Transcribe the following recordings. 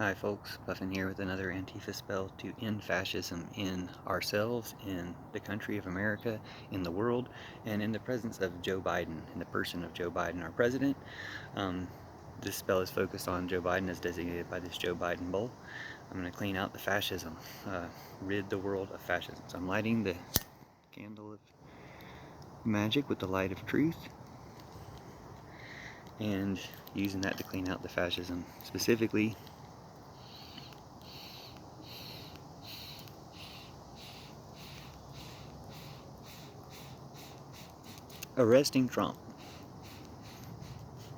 Hi folks, Puffin here with another Antifa spell to end fascism in ourselves, in the country of America, in the world, and in the presence of Joe Biden, in the person of Joe Biden, our president. This spell is focused on Joe Biden as designated by this Joe Biden bowl. I'm going to clean out the fascism, rid the world of fascism. So I'm lighting the candle of magic with the light of truth and using that to clean out the fascism, specifically arresting Trump.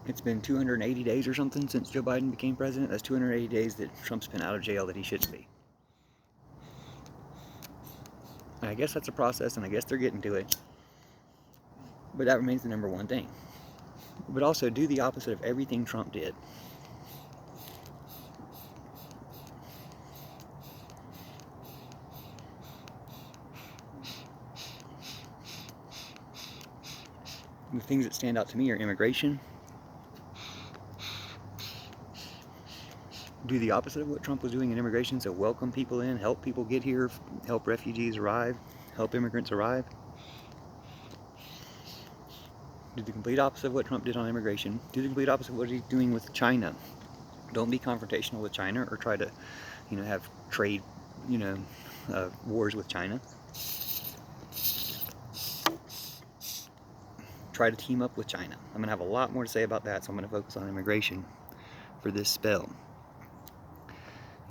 It's been 280 days or something since Joe Biden became president. That's 280 days that Trump's been out of jail that he shouldn't be. And I guess that's a process, and I guess they're getting to it. But that remains the number one thing. But also do the opposite of everything Trump did. The things that stand out to me are immigration. Do the opposite of what Trump was doing in immigration, so welcome people in, help people get here, help refugees arrive, help immigrants arrive. Do the complete opposite of what Trump did on immigration. Do the complete opposite of what he's doing with China. Don't be confrontational with China or try to, have trade, wars with China. Try to team up with China. I'm going to have a lot more to say about that, so I'm going to focus on immigration for this spell.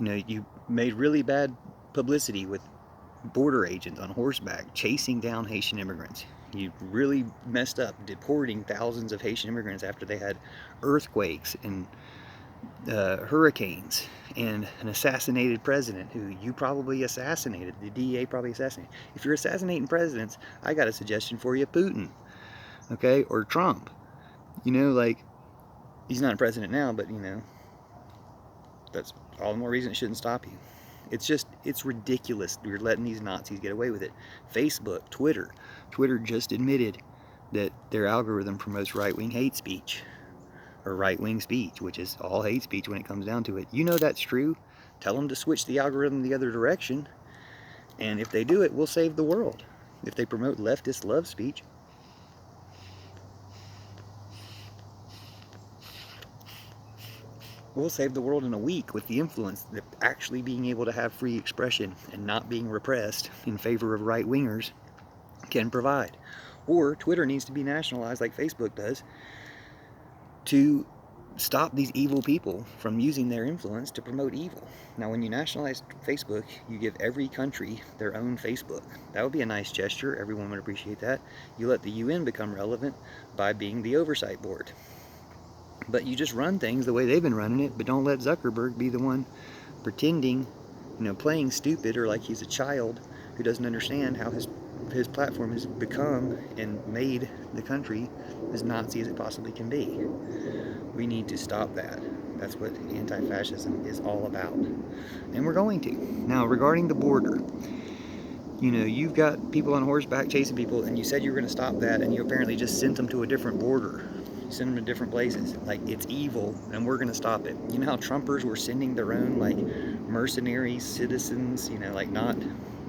You made really bad publicity with border agents on horseback chasing down Haitian immigrants. You really messed up deporting thousands of Haitian immigrants after they had earthquakes and hurricanes and an assassinated president who you probably assassinated. The DEA probably assassinated. If you're assassinating presidents, I got a suggestion for you: Putin. Okay, or Trump. He's not a president now, but that's all the more reason it shouldn't stop you. It's ridiculous you're letting these Nazis get away with it. Facebook, Twitter just admitted that their algorithm promotes right-wing hate speech, or right-wing speech, which is all hate speech when it comes down to it. That's true. Tell them to switch the algorithm the other direction, and if they do it, we'll save the world. If they promote leftist love speech, we'll save the world in a week with the influence that actually being able to have free expression and not being repressed in favor of right-wingers can provide. Or Twitter needs to be nationalized like Facebook does to stop these evil people from using their influence to promote evil. Now, when you nationalize Facebook, you give every country their own Facebook. That would be a nice gesture. Everyone would appreciate that. You let the UN become relevant by being the oversight board. But you just run things the way they've been running it, but don't let Zuckerberg be the one pretending, playing stupid or like he's a child who doesn't understand how his platform has become and made the country as Nazi as it possibly can be. We need to stop that. That's what anti-fascism is all about. And we're going to. Now, regarding the border, you've got people on horseback chasing people, and you said you were going to stop that, and you apparently just sent them to a different border. You send them to different places. Like, it's evil, and we're going to stop it. You know how Trumpers were sending their own, mercenary citizens, not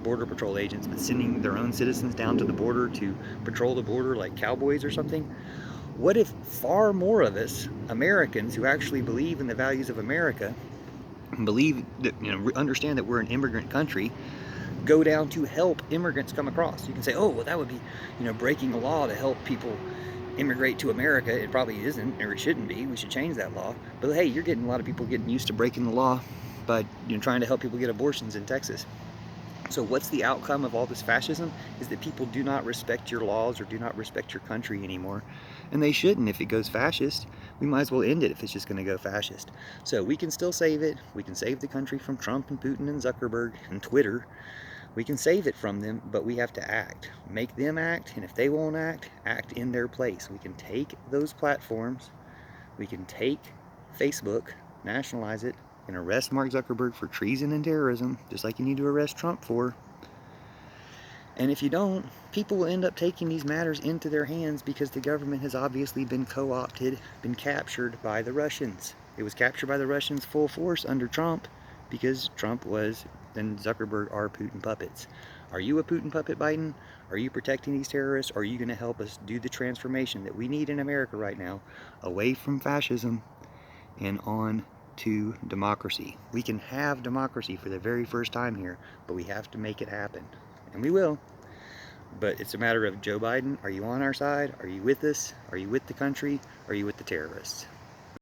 border patrol agents, but sending their own citizens down to the border to patrol the border like cowboys or something? What if far more of us, Americans who actually believe in the values of America, believe that, understand that we're an immigrant country, go down to help immigrants come across? You can say, oh, well, that would be, breaking the law to help people immigrate to America. It probably isn't, or it shouldn't be. We should change that law. But hey, you're getting a lot of people getting used to breaking the law by trying to help people get abortions in Texas. So what's the outcome of all this fascism? Is that people do not respect your laws or do not respect your country anymore. And they shouldn't. If it goes fascist, we might as well end it if it's just going to go fascist. So we can still save it. We can save the country from Trump and Putin and Zuckerberg and Twitter. We can save it from them, but we have to act. Make them act, and if they won't act, act in their place. We can take those platforms, we can take Facebook, nationalize it, and arrest Mark Zuckerberg for treason and terrorism, just like you need to arrest Trump for. And if you don't, people will end up taking these matters into their hands because the government has obviously been co-opted, been captured by the Russians. It was captured by the Russians full force under Trump because Trump was, and Zuckerberg are Putin puppets. Are you a Putin puppet, Biden? Are you protecting these terrorists? Or are you going to help us do the transformation that we need in America right now, away from fascism and on to democracy? We can have democracy for the very first time here, but we have to make it happen. And we will. But it's a matter of Joe Biden, are you on our side? Are you with us? Are you with the country? Are you with the terrorists?